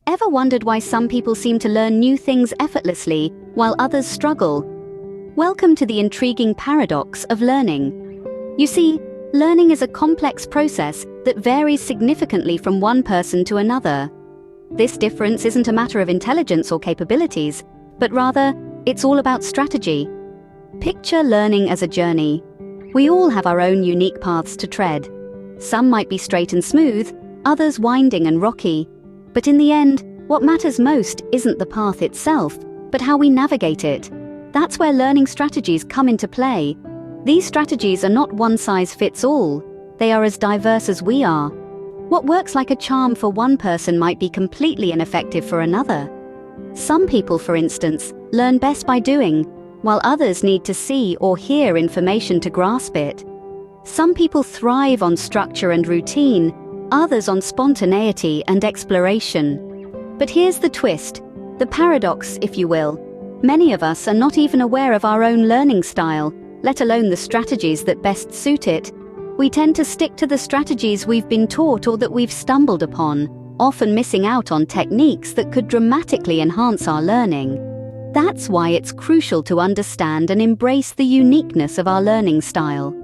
Ever wondered why some people seem to learn new things effortlessly while others struggle? Welcome to the intriguing paradox of learning. You see, learning is a complex process that varies significantly from one person to another. This difference isn't a matter of intelligence or capabilities, but rather, it's all about strategy. Picture learning as a journey. We all have our own unique paths to tread. Some might be straight and smooth, others winding and rocky. But in the end, what matters most isn't the path itself, but how we navigate it. That's where learning strategies come into play. These strategies are not one-size-fits-all. They are as diverse as we are. What works like a charm for one person might be completely ineffective for another. Some people, for instance, learn best by doing, while others need to see or hear information to grasp it. Some people thrive on structure and routine, others on spontaneity and exploration. But here's the twist, the paradox, if you will. Many of us are not even aware of our own learning style, let alone the strategies that best suit it. We tend to stick to the strategies we've been taught or that we've stumbled upon, often missing out on techniques that could dramatically enhance our learning. That's why it's crucial to understand and embrace the uniqueness of our learning style.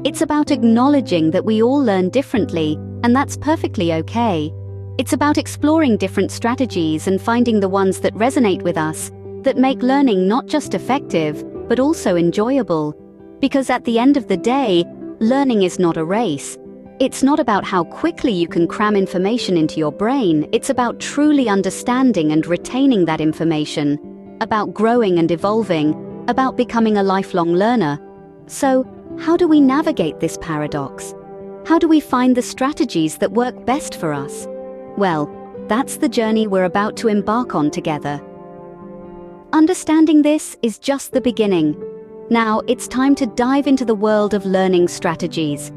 It's about acknowledging that we all learn differently, and that's perfectly okay. It's about exploring different strategies and finding the ones that resonate with us, that make learning not just effective, but also enjoyable. Because at the end of the day, learning is not a race. It's not about how quickly you can cram information into your brain, it's about truly understanding and retaining that information, about growing and evolving, about becoming a lifelong learner. So, how do we navigate this paradox? How do we find the strategies that work best for us? Well, that's the journey we're about to embark on together. Understanding this is just the beginning. Now, it's time to dive into the world of learning strategies.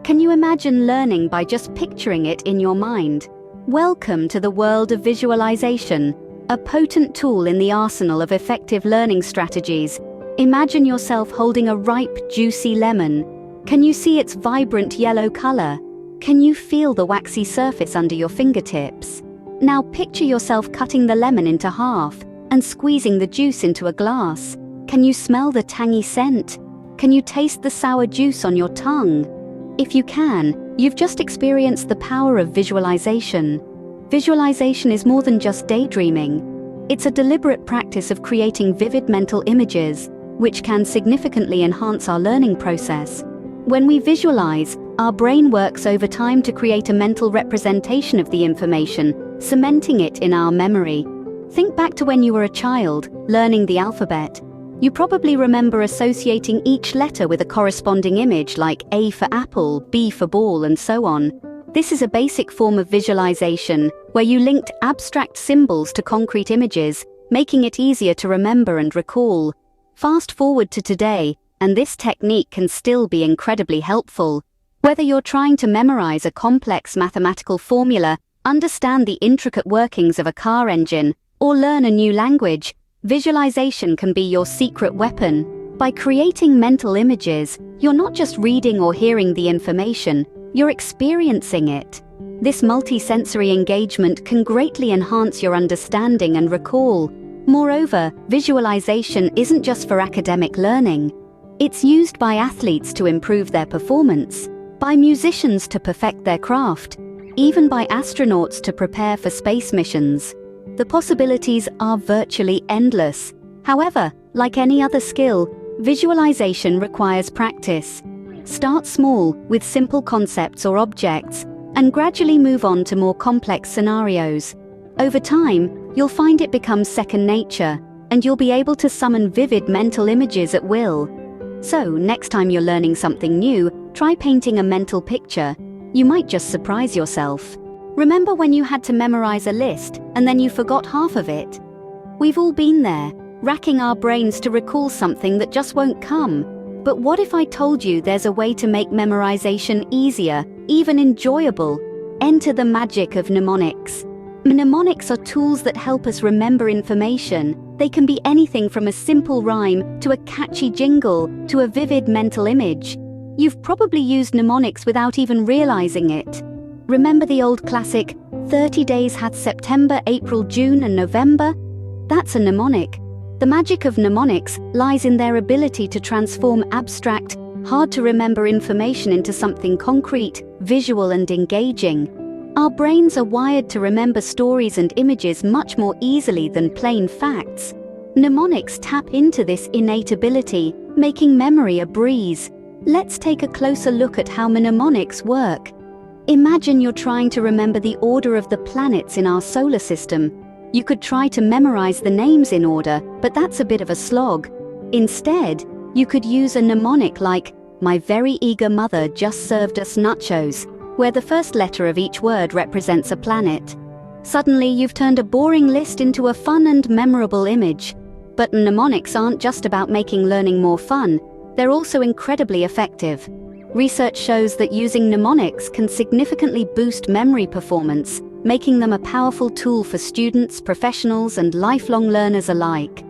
Can you imagine learning by just picturing it in your mind? Welcome to the world of visualization, a potent tool in the arsenal of effective learning strategies. Imagine yourself holding a ripe, juicy lemon. Can you see its vibrant yellow color? Can you feel the waxy surface under your fingertips? Now picture yourself cutting the lemon into half and squeezing the juice into a glass. Can you smell the tangy scent? Can you taste the sour juice on your tongue? If you can, you've just experienced the power of visualization. Visualization is more than just daydreaming. It's a deliberate practice of creating vivid mental images, which can significantly enhance our learning process. When we visualize, our brain works over time to create a mental representation of the information, cementing it in our memory. Think back to when you were a child, learning the alphabet. You probably remember associating each letter with a corresponding image like A for apple, B for ball, and so on. This is a basic form of visualization, where you linked abstract symbols to concrete images, making it easier to remember and recall. Fast forward to today, and this technique can still be incredibly helpful. Whether you're trying to memorize a complex mathematical formula, understand the intricate workings of a car engine, or learn a new language, visualization can be your secret weapon. By creating mental images, you're not just reading or hearing the information, you're experiencing it. This multi-sensory engagement can greatly enhance your understanding and recall. Moreover, visualization isn't just for academic learning. It's used by athletes to improve their performance, by musicians to perfect their craft, even by astronauts to prepare for space missions. The possibilities are virtually endless. However, like any other skill, visualization requires practice. Start small with simple concepts or objects, and gradually move on to more complex scenarios. Over time, you'll find it becomes second nature, and you'll be able to summon vivid mental images at will. So, next time you're learning something new, try painting a mental picture. You might just surprise yourself. Remember when you had to memorize a list, and then you forgot half of it? We've all been there, racking our brains to recall something that just won't come. But what if I told you there's a way to make memorization easier, even enjoyable? Enter the magic of mnemonics. Mnemonics are tools that help us remember information. They can be anything from a simple rhyme to a catchy jingle to a vivid mental image. You've probably used mnemonics without even realizing it. Remember the old classic, 30 days hath September, April, June, and November. That's a mnemonic. The magic of mnemonics lies in their ability to transform abstract, hard-to-remember information into something concrete, visual, and engaging. Our brains are wired to remember stories and images much more easily than plain facts. Mnemonics tap into this innate ability, making memory a breeze. Let's take a closer look at how mnemonics work. Imagine you're trying to remember the order of the planets in our solar system. You could try to memorize the names in order, but that's a bit of a slog. Instead, you could use a mnemonic like, "My very eager mother just served us nachos," where the first letter of each word represents a planet. Suddenly, you've turned a boring list into a fun and memorable image. But mnemonics aren't just about making learning more fun, they're also incredibly effective. Research shows that using mnemonics can significantly boost memory performance, making them a powerful tool for students, professionals, and lifelong learners alike.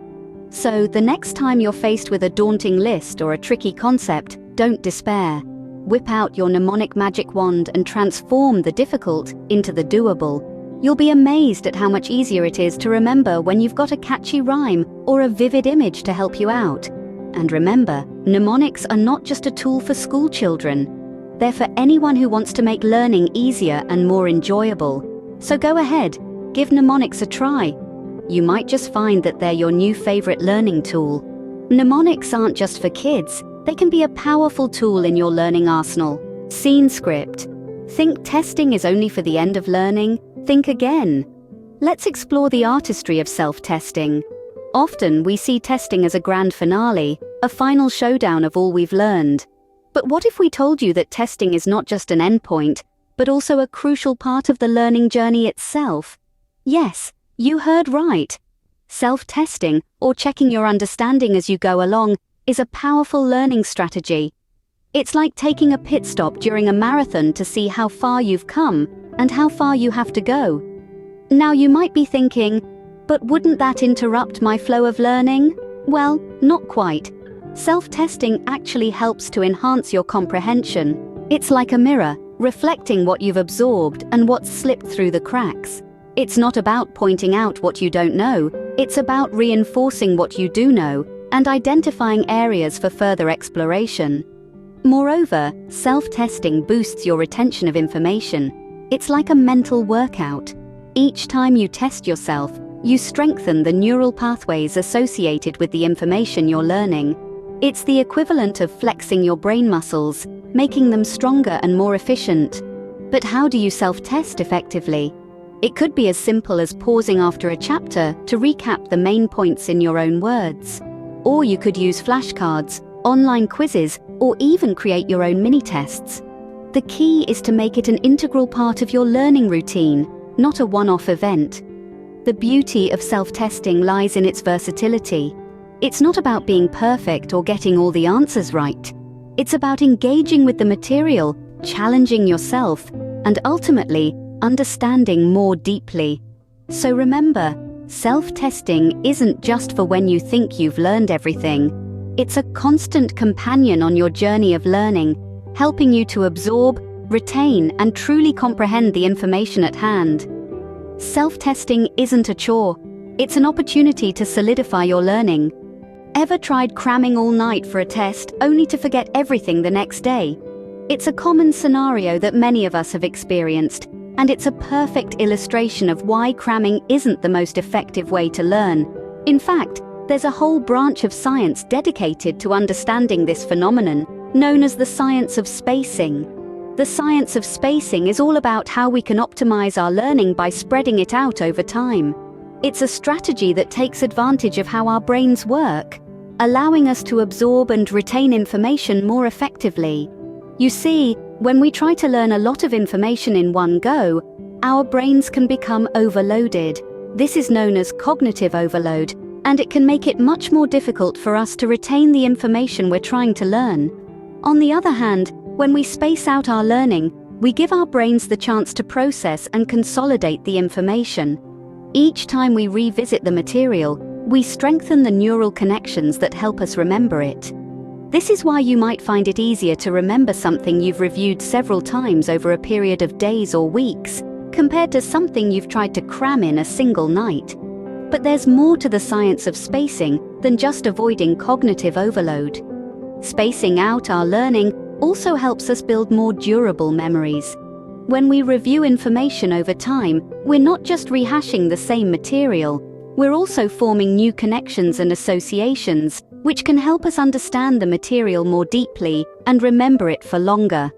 So, the next time you're faced with a daunting list or a tricky concept, don't despair. Whip out your mnemonic magic wand and transform the difficult into the doable. You'll be amazed at how much easier it is to remember when you've got a catchy rhyme or a vivid image to help you out. And remember, mnemonics are not just a tool for school children. They're for anyone who wants to make learning easier and more enjoyable. So go ahead, give mnemonics a try. You might just find that they're your new favorite learning tool. Mnemonics aren't just for kids, they can be a powerful tool in your learning arsenal. Scene script. Think testing is only for the end of learning? Think again. Let's explore the artistry of self-testing. Often we see testing as a grand finale, a final showdown of all we've learned. But what if we told you that testing is not just an endpoint, but also a crucial part of the learning journey itself? Yes, you heard right. Self-testing, or checking your understanding as you go along, is a powerful learning strategy. It's like taking a pit stop during a marathon to see how far you've come and how far you have to go. Now you might be thinking, but wouldn't that interrupt my flow of learning? Well, not quite. Self-testing actually helps to enhance your comprehension. It's like a mirror, reflecting what you've absorbed and what's slipped through the cracks. It's not about pointing out what you don't know, it's about reinforcing what you do know and identifying areas for further exploration. Moreover, self-testing boosts your retention of information. It's like a mental workout. Each time you test yourself, you strengthen the neural pathways associated with the information you're learning. It's the equivalent of flexing your brain muscles, making them stronger and more efficient. But how do you self-test effectively? It could be as simple as pausing after a chapter to recap the main points in your own words. Or you could use flashcards, online quizzes, or even create your own mini-tests. The key is to make it an integral part of your learning routine, not a one-off event. The beauty of self-testing lies in its versatility. It's not about being perfect or getting all the answers right. It's about engaging with the material, challenging yourself, and ultimately, understanding more deeply. So remember, self-testing isn't just for when you think you've learned everything. It's a constant companion on your journey of learning, helping you to absorb, retain, and truly comprehend the information at hand. Self-testing isn't a chore. It's an opportunity to solidify your learning. Ever tried cramming all night for a test only to forget everything the next day? It's a common scenario that many of us have experienced, and it's a perfect illustration of why cramming isn't the most effective way to learn. In fact, there's a whole branch of science dedicated to understanding this phenomenon, known as the science of spacing. The science of spacing is all about how we can optimize our learning by spreading it out over time. It's a strategy that takes advantage of how our brains work, allowing us to absorb and retain information more effectively. You see, when we try to learn a lot of information in one go, our brains can become overloaded. This is known as cognitive overload, and it can make it much more difficult for us to retain the information we're trying to learn. On the other hand, when we space out our learning, we give our brains the chance to process and consolidate the information. Each time we revisit the material, we strengthen the neural connections that help us remember it. This is why you might find it easier to remember something you've reviewed several times over a period of days or weeks, compared to something you've tried to cram in a single night. But there's more to the science of spacing than just avoiding cognitive overload. Spacing out our learning also helps us build more durable memories. When we review information over time, we're not just rehashing the same material, we're also forming new connections and associations, which can help us understand the material more deeply and remember it for longer.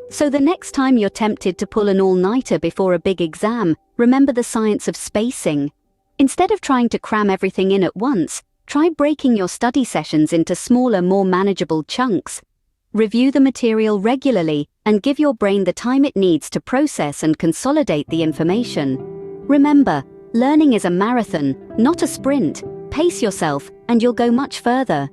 So the next time you're tempted to pull an all-nighter before a big exam, remember the science of spacing. Instead of trying to cram everything in at once, try breaking your study sessions into smaller, more manageable chunks. Review the material regularly and give your brain the time it needs to process and consolidate the information. Remember, learning is a marathon, not a sprint. Pace yourself, and you'll go much further.